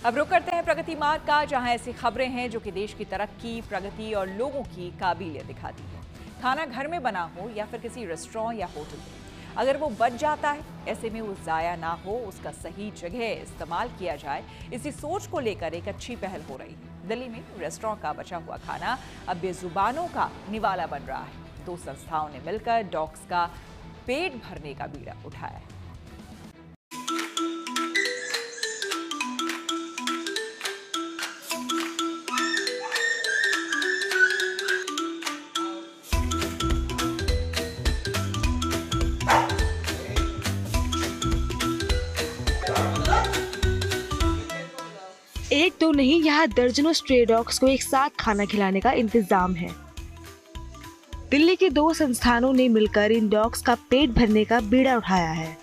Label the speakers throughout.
Speaker 1: अब रुक करते हैं प्रगति मार्ग का, जहां ऐसी खबरें हैं जो कि देश की तरक्की, प्रगति और लोगों की काबिलियत दिखाती है। खाना घर में बना हो या फिर किसी रेस्टोरेंट या होटल में, अगर वो बच जाता है, ऐसे में वो ज़ाया ना हो, उसका सही जगह इस्तेमाल किया जाए, इसी सोच को लेकर एक अच्छी पहल हो रही है। दिल्ली में रेस्टोरेंट का बचा हुआ खाना अब बेजुबानों का निवाला बन रहा है। 2 संस्थाओं ने मिलकर डॉग्स का पेट भरने का बीड़ा उठाया है।
Speaker 2: एक तो नहीं, यहाँ दर्जनों स्ट्रे डॉग्स को एक साथ खाना खिलाने का इंतजाम है। दिल्ली के 2 संस्थानों ने मिलकर इन डॉग्स का पेट भरने का बीड़ा उठाया है।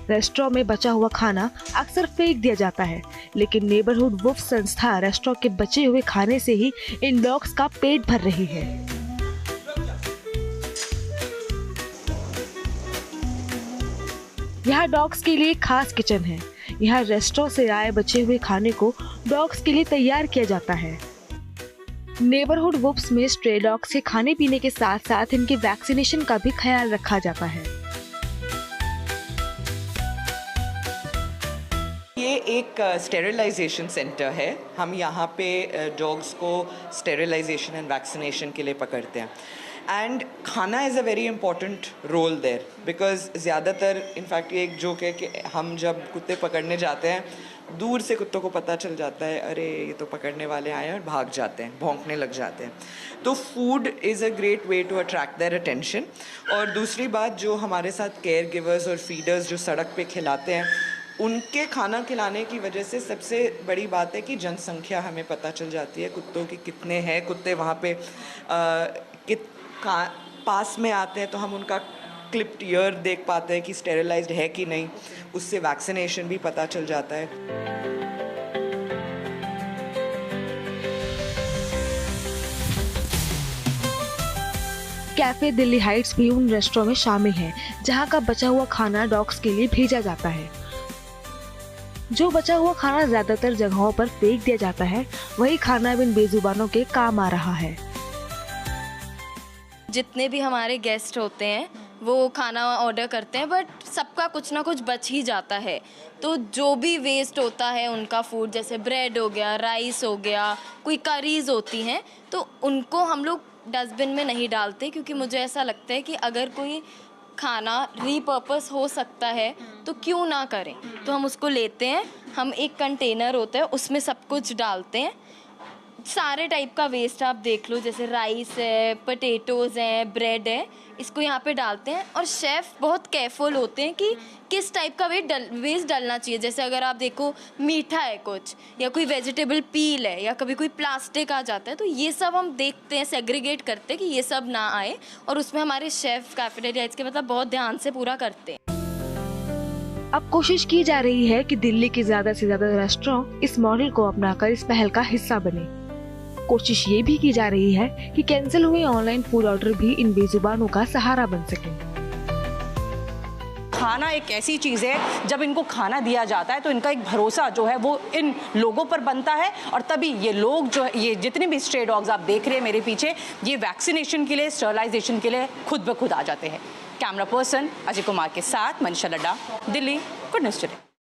Speaker 2: रेस्टोरेंट में बचा हुआ खाना अक्सर फेंक दिया जाता है, लेकिन नेबरहुड वुल्फ संस्था रेस्टोरेंट के बचे हुए खाने से ही इन डॉग्स का पेट भर रही है। यहाँ डॉग्स के लिए खास किचन है। यहाँ रेस्टोरेंट से आए बचे हुए खाने को डॉग्स के लिए तैयार किया जाता है। नेबरहुड वुल्फ्स में स्ट्रे डॉग्स के खाने पीने के साथ साथ इनके वैक्सीनेशन का भी ख्याल रखा जाता है।
Speaker 3: ये एक स्टेरिलाइजेशन सेंटर है। हम यहाँ पे डॉग्स को स्टेरिलाइजेशन एंड वैक्सीनेशन के लिए पकड़ते हैं। एंड खाना is a very important role there, because ज़्यादातर इनफैक्ट ये एक जोक है कि हम जब कुत्ते पकड़ने जाते हैं, दूर से कुत्तों को पता चल जाता है, अरे ये तो पकड़ने वाले आए हैं, और भाग जाते हैं, भौंकने लग जाते हैं। तो food is a great way to attract their attention. और दूसरी बात, जो हमारे साथ केयर गिवर्स और फीडर्स जो सड़क पे खिलाते हैं, उनके खाना खिलाने की वजह से सबसे बड़ी बात है कि जनसंख्या हमें पता चल जाती है, कुत्तों की कितने हैं। कुत्ते वहाँ पे पास में आते हैं तो हम उनका क्लिप्ड ईयर देख पाते हैं कि स्टेरिलाइज्ड है कि नहीं, उससे वैक्सीनेशन भी पता चल जाता है।
Speaker 2: कैफे दिल्ली हाइट्स भी उन रेस्टोरेंट में शामिल है जहां का बचा हुआ खाना डॉग्स के लिए भेजा जाता है। जो बचा हुआ खाना ज्यादातर जगहों पर फेंक दिया जाता है, वही खाना अब इन बेजुबानों के काम आ रहा है।
Speaker 4: जितने भी हमारे गेस्ट होते हैं वो खाना ऑर्डर करते हैं, बट सबका कुछ ना कुछ बच ही जाता है। तो जो भी वेस्ट होता है उनका फूड, जैसे ब्रेड हो गया, राइस हो गया, कोई करीज होती हैं, तो उनको हम लोग डस्टबिन में नहीं डालते, क्योंकि मुझे ऐसा लगता है कि अगर कोई खाना रीपर्पस हो सकता है तो क्यों ना करें। तो हम उसको लेते हैं, हम एक कंटेनर होता है उसमें सब कुछ डालते हैं। सारे टाइप का वेस्ट आप देख लो, जैसे राइस है, पोटैटोज़ हैं, ब्रेड है, इसको यहाँ पे डालते हैं। और शेफ़ बहुत केयरफुल होते हैं कि किस टाइप का वेस्ट डलना चाहिए। जैसे अगर आप देखो मीठा है कुछ, या कोई वेजिटेबल पील है, या कभी कोई प्लास्टिक आ जाता है, तो ये सब हम देखते हैं, सेग्रीगेट करते हैं कि ये सब ना आए। और उसमें हमारे शेफ़ कैफेटेरिया के मतलब बहुत ध्यान से पूरा करते हैं।
Speaker 2: अब कोशिश की जा रही है कि दिल्ली के ज्यादा से ज्यादा रेस्टोरेंट इस मॉडल को अपनाकर इस पहल का हिस्सा बने। कोशिश ये भी की जा रही है कि कैंसिल हुए ऑनलाइन फूड ऑर्डर भी इन बेजुबानों का सहारा बन सके।
Speaker 5: खाना एक ऐसी चीज़ है, जब इनको खाना दिया जाता है तो इनका एक भरोसा जो है वो इन लोगों पर बनता है, और तभी ये लोग जो ये जितने भी स्ट्रे डॉग्स आप देख रहे हैं मेरे पीछे, ये वैक्सीनेशन के लिए, स्टरलाइजेशन के लिए खुद ब खुद आ जाते हैं। कैमरा पर्सन अजय कुमार के साथ Manisha Ladda, Delhi, good news today.